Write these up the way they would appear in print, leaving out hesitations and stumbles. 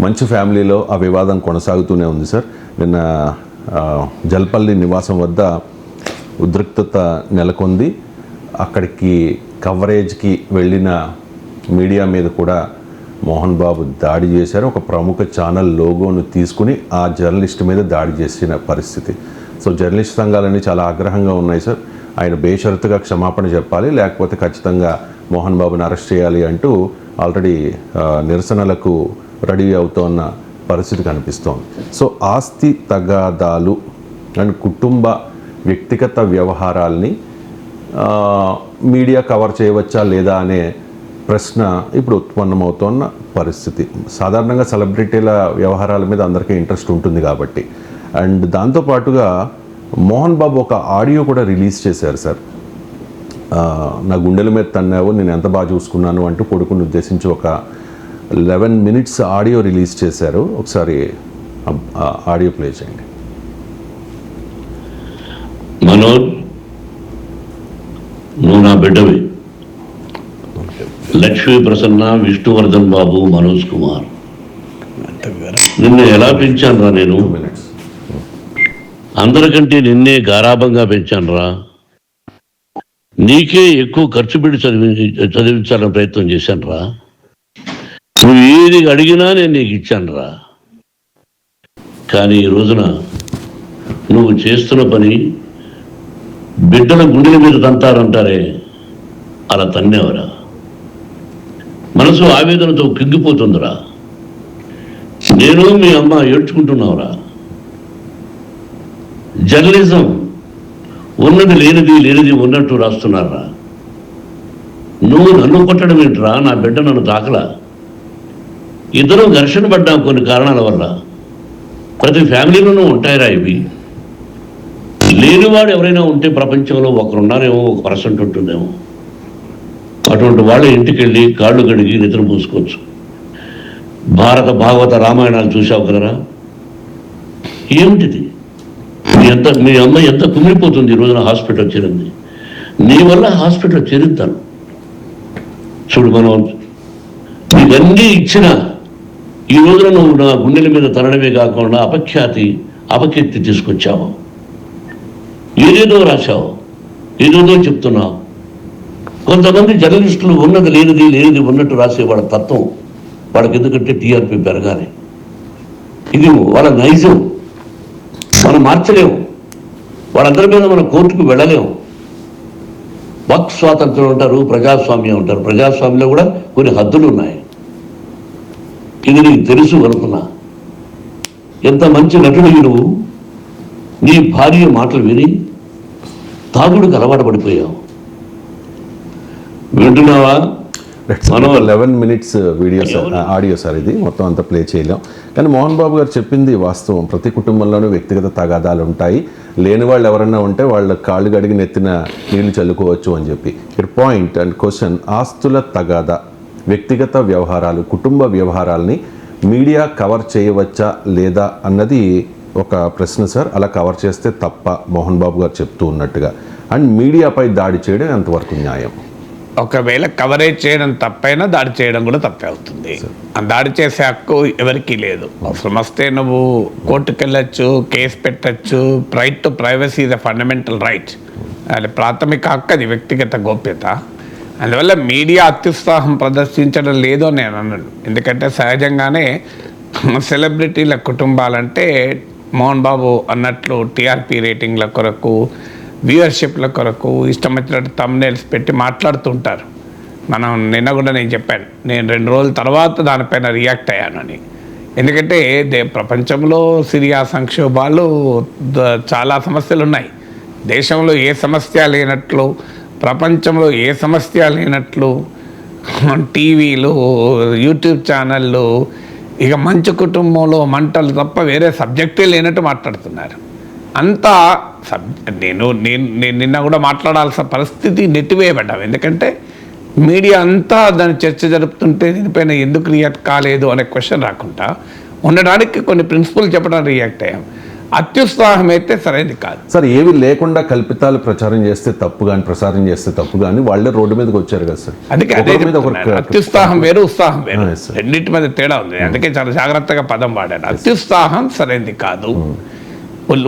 మంచి ఫ్యామిలీలో ఆ వివాదం కొనసాగుతూనే ఉంది సార్. నిన్న జల్పల్లి నివాసం వద్ద ఉద్రిక్తత నెలకొంది. అక్కడికి కవరేజ్కి వెళ్ళిన మీడియా మీద కూడా మోహన్ బాబు దాడి చేశారు. ఒక ప్రముఖ ఛానల్ లోగోను తీసుకుని ఆ జర్నలిస్ట్ మీద దాడి చేసిన పరిస్థితి. సో జర్నలిస్ట్ సంఘాలన్నీ చాలా ఆగ్రహంగా ఉన్నాయి సార్. ఆయన బేషరతుగా క్షమాపణ చెప్పాలి, లేకపోతే ఖచ్చితంగా మోహన్ బాబుని అరెస్ట్ చేయాలి అంటూ ఆల్రెడీ నిరసనలకు రెడీ అవుతున్న పరిస్థితి కనిపిస్తోంది. సో ఆస్తి తగాదాలు అండ్ కుటుంబ వ్యక్తిగత వ్యవహారాల్ని మీడియా కవర్ చేయవచ్చా లేదా అనే ప్రశ్న ఇప్పుడు ఉత్పన్నమవుతున్న పరిస్థితి. సాధారణంగా సెలబ్రిటీల వ్యవహారాల మీద అందరికీ ఇంట్రెస్ట్ ఉంటుంది కాబట్టి. అండ్ దాంతోపాటుగా మోహన్ బాబు ఒక ఆడియో కూడా రిలీజ్ చేశారు సార్. నా గుండెల మీద తన్నావు, నేను ఎంత బాగా చూసుకున్నాను అంటూ కొడుకుని ఉద్దేశించి ఒక 11 minutes ఆడియో రిలీజ్ చేశారు. ఒకసారి ఆడియో ప్లే చేయండి. మనోజ్, నువ్వు నా బిడ్డవి. లక్ష్మీ ప్రసన్న, విష్ణువర్ధన్ బాబు, మనోజ్ కుమార్, నిన్ను ఎలా పెంచానురా నేను? అందరికంటే నిన్నే గారాభంగా పెంచానురా. నీకే ఎక్కువ ఖర్చు పెట్టి చదివించాలని ప్రయత్నం చేశానురా. నువ్వు ఏది అడిగినా నేను నీకు ఇచ్చానురా. కానీ ఈ రోజున నువ్వు చేస్తున్న పని బిడ్డల గుండెల మీద తంతారంటారే, అలా తన్నేవరా. మనసు ఆవేదనతో కింగిపోతుందిరా. నేను మీ అమ్మ ఏడ్చుకుంటున్నావురా. జర్నలిజం ఉన్నది లేనిది, లేనిది ఉన్నట్టు రాస్తున్నారా. నువ్వు నన్ను కొట్టడం ఏంట్రా? నా బిడ్డ నన్ను తాకలా. ఇద్దరం ఘర్షణ పడ్డాం కొన్ని కారణాల వల్ల. ప్రతి ఫ్యామిలీలోనూ ఉంటాయిరా ఇవి. లేనివాడు ఎవరైనా ఉంటే ప్రపంచంలో ఒకరున్నారేమో, 1% ఉంటుందేమో. అటువంటి వాళ్ళ ఇంటికి వెళ్ళి కాళ్ళు కడిగి నిద్ర పూసుకోవచ్చు. భారత భాగవత రామాయణాలు చూసావు కదరా. ఏమిటిది? మీ అమ్మ ఎంత కుమిలిపోతుంది ఈ రోజున హాస్పిటల్ చేరింది. నీ వల్ల హాస్పిటల్ చేరుతాను. చూడు మనం ఇవన్నీ ఇచ్చిన ఈ రోజున నువ్వు నా గుండెల మీద తనడమే కాకుండా అపకీర్తి తీసుకొచ్చావు. ఏదేదో రాశావు, ఏదేదో చెప్తున్నావు. కొంతమంది జర్నలిస్టులు ఉన్నది లేనిది, లేనిది ఉన్నట్టు రాసే వాళ్ళ తత్వం వాళ్ళకి ఎందుకంటే టీఆర్పీ పెరగాలి. ఇది వాళ్ళ నైజం. మనం మార్చలేము. వాళ్ళందరి మీద మనం కోర్టుకు వెళ్ళలేము. వాక్ స్వాతంత్రం అంటారు, ప్రజాస్వామ్యం అంటారు. ప్రజాస్వామ్యంలో కూడా కొన్ని హద్దులు ఉన్నాయి. ఇది నీకు తెలుసు అనుకున్నా. ఎంత మంచి నటుడివి నువ్వు. నీ భార్య మాటలు విని తాగుడుకు అలవాటు పడిపోయావు. వింటున్నావా? 11 minutes video sir, audio sir. ఇది మొత్తం అంతా ప్లే చేయలేం. కానీ మోహన్ బాబు గారు చెప్పింది వాస్తవం. ప్రతి కుటుంబంలోనూ వ్యక్తిగత తగాదాలు ఉంటాయి. లేని వాళ్ళు ఎవరన్నా ఉంటే వాళ్ళ కాళ్ళు గడిగి నెత్తిన నీళ్లు చల్లుకోవచ్చు అని చెప్పి. హియర్ పాయింట్ అండ్ క్వశ్చన్: ఆస్తుల తగాదా, వ్యక్తిగత వ్యవహారాలు, కుటుంబ వ్యవహారాల్ని మీడియా కవర్ చేయవచ్చా లేదా అన్నది ఒక ప్రశ్న సార్. అలా కవర్ చేస్తే తప్ప మోహన్ బాబు గారు చెప్తూ ఉన్నట్టుగా. అండ్ మీడియాపై దాడి చేయడం ఎంతవరకు న్యాయం? ఒకవేళ కవరేజ్ చేయడం తప్పైనా దాడి చేయడం కూడా తప్పే అవుతుంది. ఆ దాడి చేసే హక్కు ఎవరికీ లేదు. అవసరం వస్తే నువ్వు కోర్టుకు వెళ్ళొచ్చు, కేసు పెట్టచ్చు. Right to privacy is a fundamental right. అది ప్రాథమిక హక్కు, అది వ్యక్తిగత గోప్యత. అందువల్ల మీడియా అత్యుత్సాహం ప్రదర్శించడం లేదో నేను అన్నాను. ఎందుకంటే సహజంగానే సెలబ్రిటీల కుటుంబాలంటే మోహన్ బాబు అన్నట్లు టీఆర్పీ రేటింగ్ల కొరకు, వ్యూవర్షిప్ల కొరకు ఇష్టం వచ్చినట్టు థంబ్నెయిల్స్ పెట్టి మాట్లాడుతుంటారు. మనం నిన్న కూడా నేను చెప్పాను, నేను 2 రోజుల తర్వాత దానిపైన రియాక్ట్ అయ్యానని. ఎందుకంటే ప్రపంచంలో సిరియా సంక్షోభాలు, చాలా సమస్యలు ఉన్నాయి. దేశంలో ఏ సమస్య లేనట్లు, ప్రపంచంలో ఏ సమస్య లేనట్లు టీవీలు, యూట్యూబ్ ఛానళ్ళు, ఇక మంచు కుటుంబంలో మంటలు తప్ప వేరే సబ్జెక్టే లేనట్టు మాట్లాడుతున్నారు. అంతా నేను నిన్న కూడా మాట్లాడాల్సిన పరిస్థితి నెట్టివేయబడ్డాం. ఎందుకంటే మీడియా అంతా దాని చర్చ జరుపుతుంటే దీనిపైన ఎందుకు రియాక్ట్ కాలేదు అనే క్వశ్చన్ రాకుండా ఉండడానికి కొన్ని ప్రిన్సిపల్ చెప్పడానికి రియాక్ట్ అయ్యాం. అత్యుత్సాహం అయితే సరైనది కాదు. సార్ ఏవి లేకుండా కల్పితాలు ప్రచారం చేస్తే తప్పు కానీ ప్రసారం చేస్తే తప్పు కానీ వాళ్ళే రోడ్డు మీదకి వచ్చారు కదా సార్. అందుకే అదే ఒకరి మీద చెప్తున్నాను. ఒకరు అత్యుత్సాహం వేరు, ఉత్సాహం వేరు. Yes, sir. రెండింటి మధ్య తేడా ఉంది. అందుకే చాలా జాగ్రత్తగా పదం వాడాను. అత్యుత్సాహం సరైనది కాదు.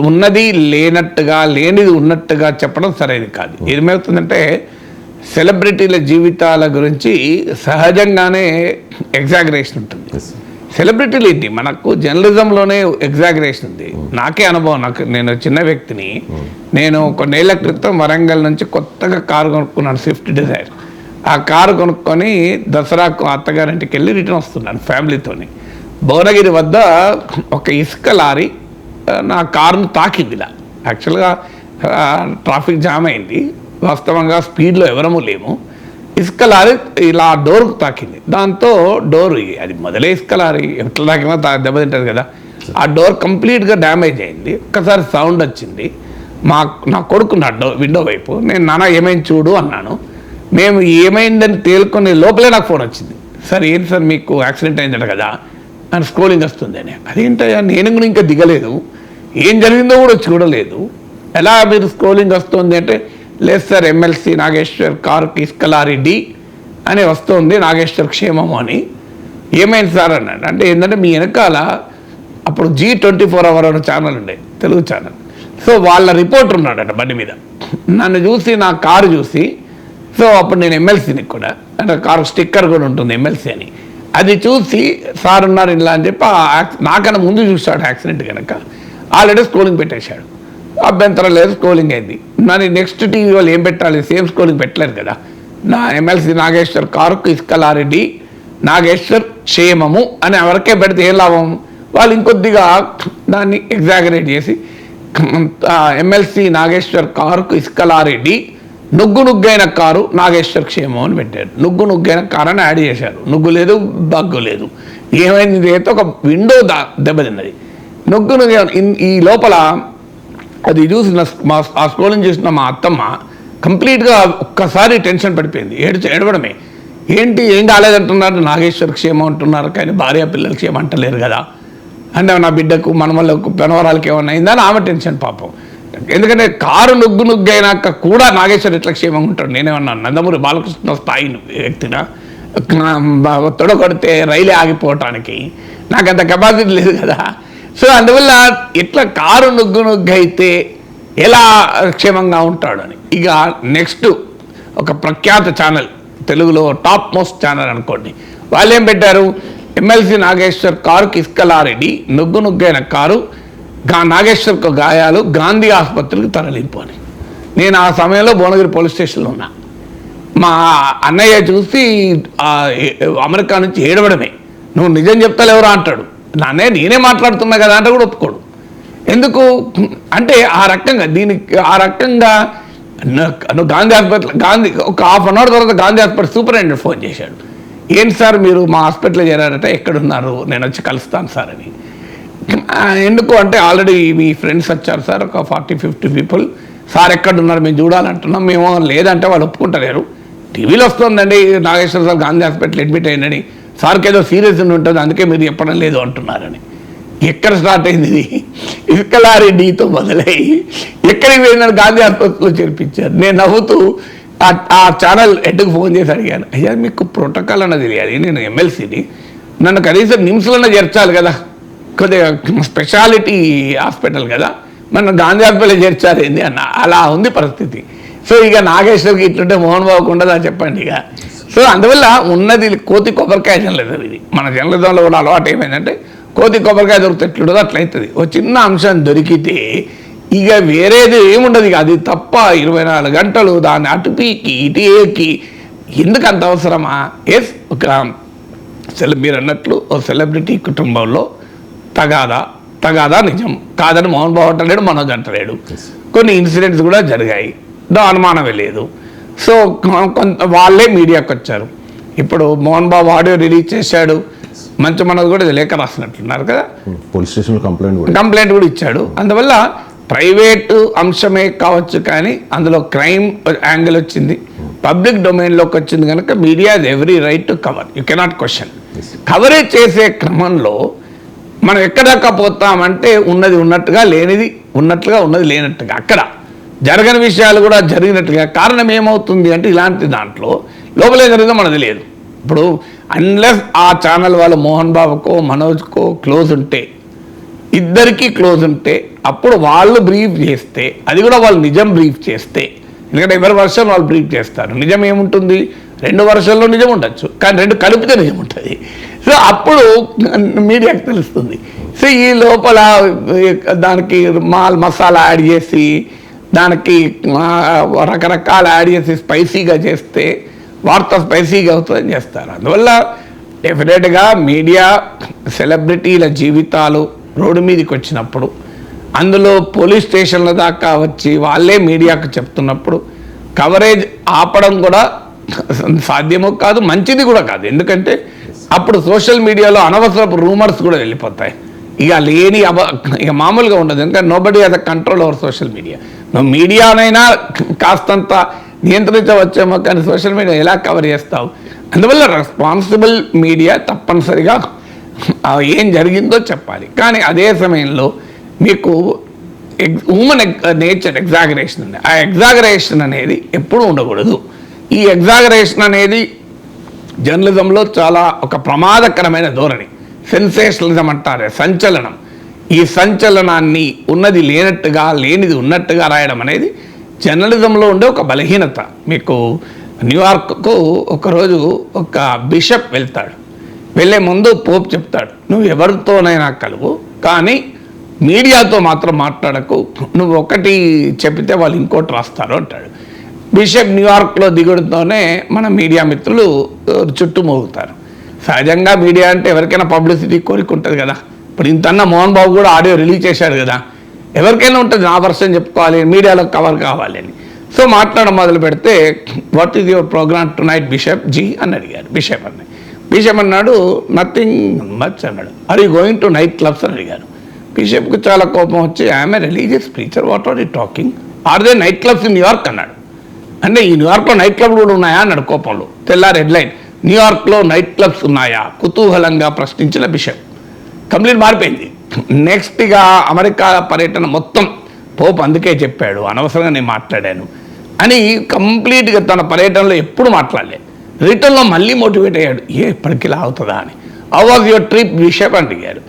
ఉన్నది లేనట్టుగా, లేనిది ఉన్నట్టుగా చెప్పడం సరైనది కాదు. ఏమవుతుందంటే సెలబ్రిటీల జీవితాల గురించి సహజంగానే ఎగ్జాగరేషన్ ఉంటుంది. Yes, sir. సెలబ్రిటీలు ఏంటి, మనకు జర్నలిజంలోనే ఎగ్జాగరేషన్ ఉంది. నాకే అనుభవం. నేను చిన్న వ్యక్తిని. నేను కొన్నేళ్ల క్రితం వరంగల్ నుంచి కొత్తగా కారు కొనుక్కున్నాను, స్విఫ్ట్ డిజైర్. ఆ కారు కొనుక్కొని దసరాకు అత్తగారింటికి వెళ్ళి రిటర్న్ వస్తున్నాను ఫ్యామిలీతోని. భువనగిరి వద్ద ఒక ఇసుక లారీ నా కారును తాకింది. ఇలా యాక్చువల్గా ట్రాఫిక్ జామ్ అయింది. వాస్తవంగా స్పీడ్లో ఎవరము లేము. ఇసుక లారీ ఇలా డోర్కు తాకింది. దాంతో డోర్, అది మొదలే ఇసుక లారీ ఎట్లా తాకినా దెబ్బతింటుంది కదా, ఆ డోర్ కంప్లీట్గా డ్యామేజ్ అయింది. ఒక్కసారి సౌండ్ వచ్చింది. నా కొడుకు నా విండో వైపు. నేను నాన్న ఏమైంది చూడు అన్నాను. మేము ఏమైందని తేలుకొని లోపలే నాకు ఫోన్ వచ్చింది. సార్ ఏంటి సార్ మీకు యాక్సిడెంట్ అయిందట కదా అని స్క్రోలింగ్ వస్తుంది అని. అదేంటయ్యా, నేను కూడా ఇంకా దిగలేదు, ఏం జరిగిందో కూడా చూడలేదు, ఎలా మీరు స్క్రోలింగ్ వస్తుంది అంటే, లేదు సార్ ఎమ్మెల్సీ నాగేశ్వర్ కారుకి ఇసుక లారీ డి అని వస్తుంది, నాగేశ్వర్ క్షేమము అని. ఏమైంది సార్ అన్నాడు. అంటే ఏంటంటే మీ వెనకాల అప్పుడు G24 అవర్ అనే ఛానల్ ఉండే, తెలుగు ఛానల్. సో వాళ్ళ రిపోర్టర్ ఉన్నాడట బండి మీద. నన్ను చూసి, నా కారు చూసి, సో అప్పుడు నేను ఎమ్మెల్సీని కూడా, అంటే కారు స్టిక్కర్ కూడా ఉంటుంది ఎమ్మెల్సీ అని, అది చూసి సార్ ఉన్నారు ఇలా అని చెప్పి నాకన్నా ముందు చూస్తాడు యాక్సిడెంట్ కనుక ఆల్రెడీ స్క్రోలింగ్ పెట్టేశాడు. అభ్యంతరం లేదు, స్క్రోలింగ్ అయింది. మరి నెక్స్ట్ టీవీ వాళ్ళు ఏం పెట్టాలి, సేమ్ స్క్రోలింగ్ పెట్టలేరు కదా. నా ఎమ్మెల్సీ నాగేశ్వర్ కారుకు ఇసుక లారీ డి నాగేశ్వర్ క్షేమము అని ఎవరికే పెడితే ఏం లాభం? వాళ్ళు ఇంకొద్దిగా దాన్ని ఎగ్జాగరేట్ చేసి ఎమ్మెల్సీ నాగేశ్వర్ కారుకు ఇసుక లారీ డి నుగ్గైన కారు నాగేశ్వర్ క్షేమం అని పెట్టారు. నుగ్గైన కారు అని యాడ్ చేశారు. నుగ్గు లేదు, దగ్గు లేదు. ఏమైంది అయితే ఒక విండో దెబ్బతిన్నది. ఈ లోపల అది చూసిన ఆ స్క్రోలింగ్ చూసిన మా అత్తమ్మ కంప్లీట్గా ఒక్కసారి టెన్షన్ పడిపోయింది. ఏడవడమే. ఏం కాలేదంటున్నారు, నాగేశ్వర క్షేమం అంటున్నారు కానీ భార్య పిల్లల క్షేమం అంటలేరు కదా, అంటే నా బిడ్డకు మనవళ్ళకు పెనవరాలకి ఏమన్నా అయిందని ఆమె టెన్షన్ పాపం. ఎందుకంటే కారు నుగ్గైనాక కూడా నాగేశ్వర్ ఎట్లా క్షేమంగా ఉంటాడు. నేనేమన్నా నందమూరి బాలకృష్ణ స్థాయి వ్యక్తిన తొడగొడితే రైలే ఆగిపోవటానికి నాకు అంత కెపాసిటీ లేదు కదా. సో అందువల్ల ఎట్లా కారు నుగ్గైతే ఎలా క్షేమంగా ఉంటాడు అని. ఇక నెక్స్ట్ ఒక ప్రఖ్యాత ఛానల్, తెలుగులో టాప్ మోస్ట్ ఛానల్ అనుకోండి, వాళ్ళు ఏం పెట్టారు, ఎమ్మెల్సీ నాగేశ్వర్ కారుకి ఇసుక లారీ డి నుగ్గైన కారు నాగేశ్వర్కు గాయాలు గాంధీ ఆసుపత్రికి తరలింపు అని. నేను ఆ సమయంలో భువనగిరి పోలీస్ స్టేషన్లో ఉన్నా. మా అన్నయ్య చూసి అమెరికా నుంచి ఏడవడమే, నువ్వు నిజం చెప్తాలేవరా అంటాడు. నాన్నే నేనే మాట్లాడుతున్నా కదా అంటే కూడా ఒప్పుకోడు. ఎందుకు అంటే ఆ రకంగా నువ్వు గాంధీ హాస్పిటల్ ఒక హాఫ్ అన్ అవర్ తర్వాత గాంధీ హాస్పిటల్ సూపరింటెండెంట్ ఫోన్ చేశాడు. ఏంటి సార్ మీరు మా హాస్పిటల్లో చేరారట, ఎక్కడున్నారు, నేను వచ్చి కలుస్తాను సార్ అని. ఎందుకు అంటే ఆల్రెడీ మీ ఫ్రెండ్స్ వచ్చారు సార్, ఒక 40-50 పీపుల్, సార్ ఎక్కడున్నారు మేము చూడాలంటున్నాం. మేము లేదంటే వాళ్ళు ఒప్పుకుంటలేరు. టీవీలో వస్తుందండి Nageswara sir Gandhi hospital admit అయ్యిందని, సార్కి ఏదో సీరియస్ ఉంటుంది అందుకే మీరు చెప్పడం లేదు అంటున్నారని. ఎక్కడ స్టార్ట్ అయింది ఇది? ఇసుక లారీ డీతో మొదలై ఎక్కడికి పోయిందని గాంధీ ఆసుపత్రిలో చేర్పించారు. నేను నవ్వుతూ ఆ ఛానల్ హెడ్కి ఫోన్ చేసి అడిగాను, అయ్యా మీకు ప్రోటోకాల్ అన్నది తెలియాలి, నేను ఎమ్మెల్సీని, నన్ను కనీసం నిమ్స్లోనే చేర్చాలి కదా, కొద్దిగా స్పెషాలిటీ హాస్పిటల్ కదా, మన గాంధీ హాస్పిటల్ చేర్చారు ఏంది అన్న. అలా ఉంది పరిస్థితి. సో ఇక నాగేశ్వర్కి ఇట్లుంటే మోహన్ బాబుకు ఉండదా చెప్పండి ఇక. సో అందువల్ల ఉన్నది కోతి కొబ్బరికాయ జర్నలిజం. ఇది మన జర్నలిజంలో కూడా అలవాటు ఏమైందంటే కోతి కొబ్బరికాయ దొరికితే ఎట్లుంటుందో అట్లయితుంది. ఒక చిన్న అంశం దొరికితే ఇక వేరేది ఏముండదు. ఇక అది తప్ప 24 గంటలు దాన్ని అటుపీకి ఇటు ఏకి ఎందుకు అంత అవసరమా? ఎస్, ఒక మీరు అన్నట్లు ఒక సెలబ్రిటీ కుటుంబంలో తగాదా నిజం కాదని మోహన్ బాబు అంటలేడు, మనోజ్ అంటలేడు. కొన్ని ఇన్సిడెంట్స్ కూడా జరిగాయి, అనుమానమే లేదు. సో కొంత వాళ్ళే మీడియాకి వచ్చారు. ఇప్పుడు మోహన్ బాబు ఆడియో రిలీజ్ చేశాడు, మంచి మనోజ్ కూడా లేఖ రాసినట్లున్నారు కదా, పోలీస్ స్టేషన్ కంప్లైంట్ కూడా ఇచ్చాడు. అందువల్ల ప్రైవేటు అంశమే కావచ్చు కానీ అందులో క్రైమ్ యాంగిల్ వచ్చింది, పబ్లిక్ డొమైన్లోకి వచ్చింది కనుక media is every right to cover. You cannot question. Coverage చేసే క్రమంలో మనం ఎక్కదాకా పోతామంటే ఉన్నది ఉన్నట్టుగా, లేనిది ఉన్నట్లుగా, ఉన్నది లేనట్టుగా, అక్కడ జరగని విషయాలు కూడా జరిగినట్టుగా. కారణం ఏమవుతుంది అంటే ఇలాంటి దాంట్లో లోపలే జరిగిందో మనకు తెలియదు. ఇప్పుడు అన్లెస్ ఆ ఛానల్ వాళ్ళు మోహన్ బాబుకో మనోజ్కో క్లోజ్ ఉంటే, ఇద్దరికి క్లోజ్ ఉంటే, అప్పుడు వాళ్ళు బ్రీఫ్ చేస్తే, అది కూడా వాళ్ళు నిజం బ్రీఫ్ చేస్తే, ఎందుకంటే ఎవరి వర్షన్ వాళ్ళు బ్రీఫ్ చేస్తారు. నిజం ఏముంటుంది, 2 వర్షాల్లో నిజం ఉండొచ్చు, కానీ 2 కలిపితే నిజం ఉంటుంది. సో అప్పుడు మీడియాకి తెలుస్తుంది. సో ఈ లోపల దానికి మసాలా యాడ్ చేసి, దానికి రకరకాల యాడ్ చేసి స్పైసీగా చేస్తే వార్త స్పైసీగా అవుతుందని చేస్తారు. అందువల్ల డెఫినెట్గా మీడియా సెలబ్రిటీల జీవితాలు రోడ్డు మీదకి వచ్చినప్పుడు, అందులో పోలీస్ స్టేషన్ల దాకా వచ్చి వాళ్ళే మీడియాకు చెప్తున్నప్పుడు కవరేజ్ ఆపడం కూడా సాధ్యమో కాదు, మంచిది కూడా కాదు. ఎందుకంటే అప్పుడు సోషల్ మీడియాలో అనవసరపు రూమర్స్ కూడా వెళ్ళిపోతాయి. ఇక లేని ఇక మామూలుగా ఉండదు. ఎందుకంటే nobody has a control over social media. నువ్వు మీడియానైనా కాస్తంత నియంత్రించవచ్చేమో, కానీ సోషల్ మీడియా ఎలా కవర్ చేస్తావు? అందువల్ల రెస్పాన్సిబుల్ మీడియా తప్పనిసరిగా ఏం జరిగిందో చెప్పాలి. కానీ అదే సమయంలో మీకు హ్యూమన్ నేచర్ ఎగ్జాగరేషన్ ఉంది. ఆ ఎగ్జాగరేషన్ అనేది ఎప్పుడూ ఉండకూడదు. ఈ ఎగ్జాగరేషన్ అనేది జర్నలిజంలో చాలా ఒక ప్రమాదకరమైన ధోరణి. సెన్సేషనలిజం అంటారే, సంచలనం. ఈ సంచలనాన్ని ఉన్నది లేనట్టుగా, లేనిది ఉన్నట్టుగా రాయడం అనేది జర్నలిజంలో ఉండే ఒక బలహీనత. మీకు న్యూయార్క్కు ఒకరోజు ఒక బిషప్ వెళ్తాడు. వెళ్ళే ముందు పోప్ చెప్తాడు, నువ్వు ఎవరితోనైనా కలువు, కానీ మీడియాతో మాత్రం మాట్లాడకు, నువ్వు ఒకటి చెప్తే వాళ్ళు ఇంకోటి రాస్తారు అంటాడు. బిషప్ న్యూయార్క్లో దిగుడుతోనే మన మీడియా మిత్రులు చుట్టుమోగుతారు. సహజంగా మీడియా అంటే ఎవరికైనా పబ్లిసిటీ కోరికుంటుంది కదా. ఇప్పుడు ఇంతన్నా మోహన్ బాబు కూడా ఆడియో రిలీజ్ చేశాడు కదా, ఎవరికైనా ఉంటుంది నా వర్షన్ చెప్పుకోవాలి, మీడియాలో కవర్ కావాలి అని. సో మాట్లాడడం మొదలు పెడితే, what is your programme tonight bishop ji అని అడిగారు. బిషప్ అన్నాడు నథింగ్ మచ్ అన్నాడు. Are you going to night clubs అని అడిగారు. బిషప్కి చాలా కోపం వచ్చి, I'm a religious preacher, what are you talking, are they night clubs in New York అన్నాడు. అంటే ఈ న్యూయార్క్లో నైట్ క్లబ్లు కూడా ఉన్నాయా అన్నాడు కోపంలో. తెల్లారి హెడ్లైన్, న్యూయార్క్లో నైట్ క్లబ్స్ ఉన్నాయా, కుతూహలంగా ప్రశ్నించిన బిషప్. కంప్లీట్ మారిపోయింది. నెక్స్ట్గా అమెరికా పర్యటన మొత్తం పోప్ అందుకే చెప్పాడు, అనవసరంగా నేను మాట్లాడాను అని కంప్లీట్గా తన పర్యటనలో ఎప్పుడు మాట్లాడలే. రిటర్న్లో మళ్ళీ మోటివేట్ అయ్యాడు, ఎప్పటికి ఇలా అవుతుందా అని. How was your trip bishop అని అడిగారు.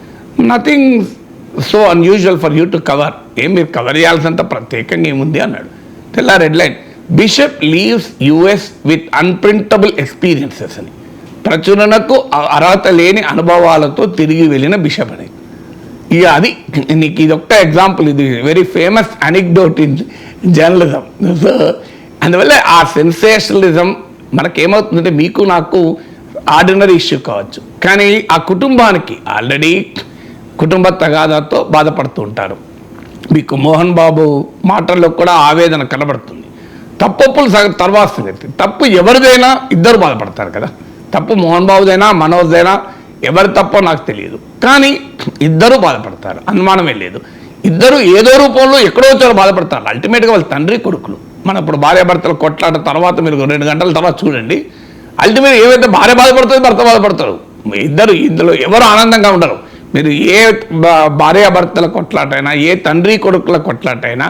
Nothing so unusual for you to cover, మీరు కవర్ చేయాల్సినంత ప్రత్యేకంగా ఏముంది అన్నాడు. తెల్లారి headline, bishop leaves US with unprintable experiences అని. ప్రచురణకు అర్హత లేని అనుభవాలతో తిరిగి వెళ్ళిన బిషప్ అని. ఇక అది నీకు ఇది ఒక్క ఎగ్జాంపుల్, ఇది very famous anecdote in journalism. So అందువల్ల ఆ సెన్సేషనలిజం మనకేమవుతుందంటే, మీకు నాకు ఆర్డినరీ ఇష్యూ కావచ్చు, కానీ ఆ కుటుంబానికి ఆల్రెడీ కుటుంబ తగాదాతో బాధపడుతూ ఉంటారు. మీకు మోహన్ బాబు మాటల్లో కూడా ఆవేదన కనబడుతుంది. తప్పులు తర్వాత సంగతి, తప్పు ఎవరిదైనా ఇద్దరు బాధపడతారు కదా. తప్పు మోహన్ బాబుదైనా మనోజ్దైనా ఎవరి తప్పో నాకు తెలియదు, కానీ ఇద్దరు బాధపడతారు, అనుమానమే లేదు. ఇద్దరు ఏదో రూపంలో ఎక్కడో వచ్చారో బాధపడతారు. అల్టిమేట్గా వాళ్ళ తండ్రి కొడుకులు. మన ఇప్పుడు భార్యాభర్తలు కొట్లాట తర్వాత మీరు 2 గంటల తర్వాత చూడండి, అల్టిమేట్ ఏవైతే భార్య బాధపడుతుంది, భర్త బాధపడతారు. ఇద్దరు ఇందులో ఎవరు ఆనందంగా ఉండరు. మీరు ఏ భార్యాభర్తల కొట్లాటైనా, ఏ తండ్రి కొడుకుల కొట్లాటైనా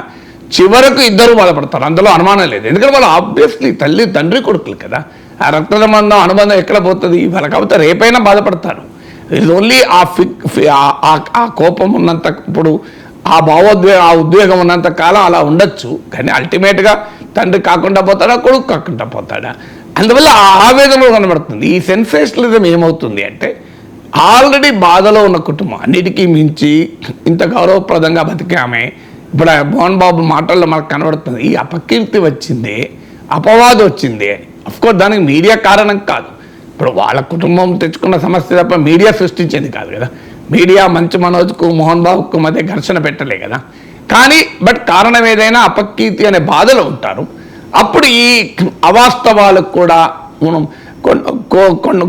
చివరకు ఇద్దరు బాధపడతారు, అందులో అనుమానం లేదు. ఎందుకంటే వాళ్ళు ఆబ్వియస్లీ తండ్రి కొడుకులు కదా. ఆ రక్త సంబంధం అనుబంధం ఎక్కడ పోతుంది, వాళ్ళ కాకపోతే రేపైనా బాధపడతారు. ఇది ఓన్లీ ఆ కోపం ఉన్నంత, ఇప్పుడు ఆ ఉద్వేగం ఉన్నంత కాలం అలా ఉండొచ్చు, కానీ అల్టిమేట్గా తండ్రి కాకుండా పోతాడా, కొడుకు కాకుండా పోతాడా. అందువల్ల ఆ ఆవేదనలో కనబడుతుంది. ఈ సెన్సేషనలిజం ఏమవుతుంది అంటే, ఆల్రెడీ బాధలో ఉన్న కుటుంబం అన్నిటికీ మించి ఇంత గౌరవప్రదంగా బతికామే, ఇప్పుడు మోహన్ బాబు మాటల్లో మనకు కనబడుతుంది, ఈ అపకీర్తి వచ్చిందే, అపవాదం వచ్చిందే అని. అఫ్కోర్స్ దానికి మీడియా కారణం కాదు. ఇప్పుడు వాళ్ళ కుటుంబం తెచ్చుకున్న సమస్య తప్ప మీడియా సృష్టించేది కాదు కదా. మీడియా మంచు మనోజ్కు మోహన్ బాబుకు మధ్య ఘర్షణ పెట్టలే కదా. కానీ కారణం ఏదైనా అపకీర్తి అనే బాధలో ఉంటారు. అప్పుడు ఈ అవాస్తవాలకు కూడా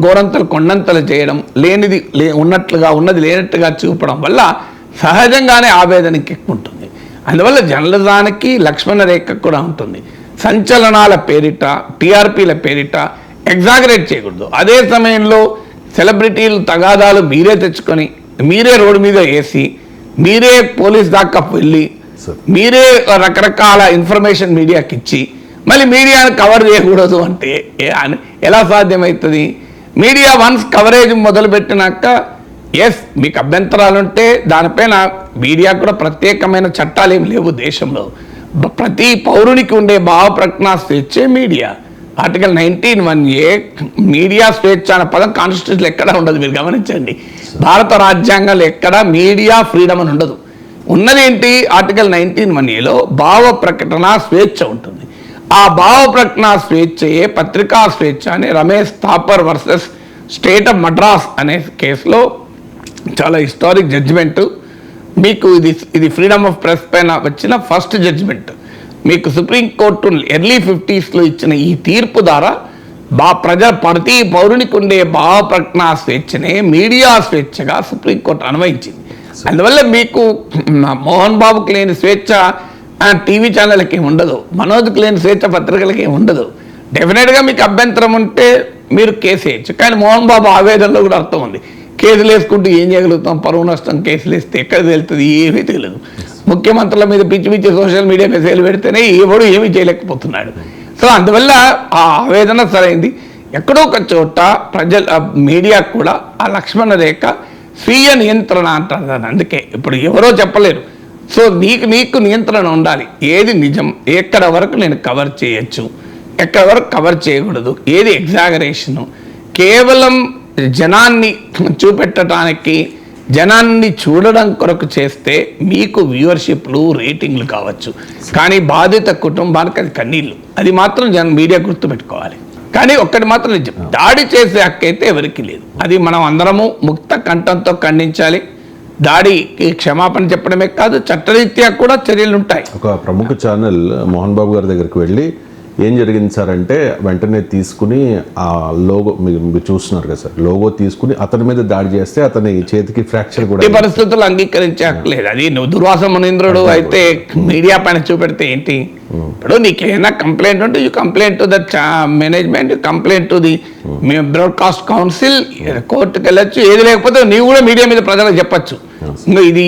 గోరంతలు కొండంతలు చేయడం, లేనిది ఉన్నట్లుగా ఉన్నది లేనట్టుగా చూపడం వల్ల సహజంగానే ఆవేదనకి ఎక్కుంటుంది. అందువల్ల జర్నలిజానికి లక్ష్మణ రేఖ కూడా ఉంటుంది. సంచలనాల పేరిట, టీఆర్పీల పేరిట ఎగ్జాగరేట్ చేయకూడదు. అదే సమయంలో సెలబ్రిటీలు తగాదాలు మీరే తెచ్చుకొని మీరే రోడ్డు మీద వేసి మీరే పోలీస్ దాకా వెళ్ళి మీరే రకరకాల ఇన్ఫర్మేషన్ మీడియాకి ఇచ్చి మళ్ళీ మీడియాను కవర్ చేయకూడదు అంటే ఎలా సాధ్యమవుతుంది? మీడియా వన్స్ కవరేజ్ మొదలుపెట్టినాక ఎస్ మీకు అభ్యంతరాలుంటే దానిపైన మీడియా కూడా ప్రత్యేకమైన చట్టాలు ఏమి లేవు దేశంలో. ప్రతి పౌరునికి ఉండే భావ ప్రకటన స్వేచ్ఛే మీడియా. ఆర్టికల్ 19(1)A మీడియా స్వేచ్ఛ అనే పదం కాన్స్టిట్యూషన్లో ఎక్కడా ఉండదు. మీరు గమనించండి, భారత రాజ్యాంగంలో ఎక్కడా మీడియా ఫ్రీడమ్ అని ఉండదు. ఉన్నదేంటి? ఆర్టికల్ 19(1)Aలో భావ ప్రకటన స్వేచ్ఛ ఉంటుంది. ఆ భావ ప్రకటన స్వేచ్ఛయే పత్రికా స్వేచ్ఛ అని Ramesh Thapar versus state of Madras అనే కేసులో చాలా హిస్టారిక్ జడ్జిమెంట్. మీకు ఇది ఫ్రీడమ్ ఆఫ్ ప్రెస్ పైన వచ్చిన ఫస్ట్ జడ్జిమెంట్. మీకు సుప్రీంకోర్టు ఎర్లీ 50s ఇచ్చిన ఈ తీర్పు ద్వారా ప్రతి పౌరునికి ఉండే భావ ప్రకటన స్వేచ్ఛనే మీడియా స్వేచ్ఛగా సుప్రీంకోర్టు అన్వయించింది. అందువల్ల మీకు మోహన్ బాబుకి లేని స్వేచ్ఛ టీవీ ఛానళ్ళకి ఏమి ఉండదు, మనోజ్కి లేని స్వేచ్ఛ పత్రికలకి ఏమి ఉండదు. డెఫినెట్గా మీకు అభ్యంతరం ఉంటే మీరు కేసు వేయచ్చు. కానీ మోహన్ బాబు ఆవేదనలో కూడా అర్థం ఉంది. కేసులు వేసుకుంటూ ఏం చేయగలుగుతాం? పరువు నష్టం కేసులు వేస్తే ఎక్కడ వెళ్తుంది? ఏమీ తెలియదు. ముఖ్యమంత్రుల మీద పిచ్చి పిచ్చి సోషల్ మీడియా మెసేజ్లు పెడితేనే ఎవడు ఏమీ చేయలేకపోతున్నాడు. సో అందువల్ల ఆ ఆవేదన సరైంది. ఎక్కడో ఒక చోట మీడియాకు కూడా ఆ లక్ష్మణ రేఖ స్వీయ నియంత్రణ అంటారు దాన్ని. అందుకే ఇప్పుడు ఎవరో చెప్పలేరు. సో నీకు నియంత్రణ ఉండాలి. ఏది నిజం, ఎక్కడ వరకు నేను కవర్ చేయొచ్చు, ఎక్కడ వరకు కవర్ చేయకూడదు, ఏది ఎగ్జాగరేషను, కేవలం జనాన్ని చూపెట్టడానికి జనాన్ని చూడడం కొరకు చేస్తే మీకు వ్యూవర్షిప్లు రేటింగ్లు కావచ్చు. కానీ బాధిత కుటుంబానికి అది కన్నీళ్ళు. అది మాత్రం మీడియా గుర్తుపెట్టుకోవాలి. కానీ ఒక్కటి మాత్రం నిజం, దాడి చేసే హక్కు అయితే ఎవరికి లేదు. అది మనం అందరము ముక్త కంఠంతో ఖండించాలి. దాడికి క్షమాపణ చెప్పడమే కాదు, చట్టరీత్యా కూడా చర్యలు ఉంటాయి. ఒక ప్రముఖ ఛానల్ మోహన్ బాబు గారి దగ్గరికి వెళ్ళి ఏం జరిగింది సార్ అంటే వెంటనే తీసుకుని ఆ లోగో మీరు చూస్తున్నారు కదా సార్, లోగో తీసుకుని అతని మీద దాడి చేస్తే అతని చేతికి ఫ్రాక్చర్ కూడా. ఈ పరిస్థితులు అంగీకరించే హక్కు అది నువ్వు దుర్వాస మునీంద్రుడు అయితే మీడియా పైన చూపెడితే ఏంటి? ఇప్పుడు నీకేమైనా కంప్లైంట్ ఉంటే you complaint to the management, complaint to the broadcast council, కోర్టుకు వెళ్ళొచ్చు. ఏది లేకపోతే నీవు కూడా మీడియా మీద ప్రజలకు చెప్పచ్చు, ఇది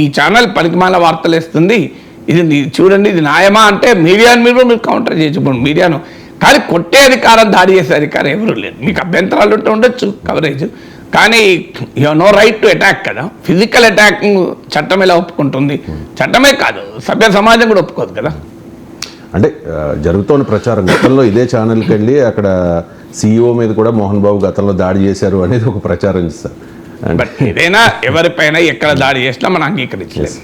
ఈ ఛానల్ పనికిమాల వార్తలు వేస్తుంది, ఇది చూడండి ఇది న్యాయమా అంటే మీడియాని మీరు కౌంటర్ చేయొచ్చు మీడియాను. కానీ కొట్టే అధికారం, దాడి చేసే అధికారం ఎవరు లేదు. మీకు అభ్యంతరాలు ఉంటే ఉండొచ్చు కవరేజ్, కానీ you know right to attack కదా. ఫిజికల్ అటాకింగ్ చట్టం ఎలా ఒప్పుకుంటుంది? చట్టమే కాదు, సభ్య సమాజం కూడా ఒప్పుకోదు కదా. అంటే జరుగుతున్న ప్రచారం గతంలో ఇదే ఛానల్కి వెళ్ళి అక్కడ CEO మీద కూడా మోహన్ బాబు గతంలో దాడి చేశారు అనేది ఒక ప్రచారం ఇస్తారు. బట్ ఏదైనా ఎవరిపైన ఎక్కడ దాడి చేసినా మనం అంగీకరించలేదు.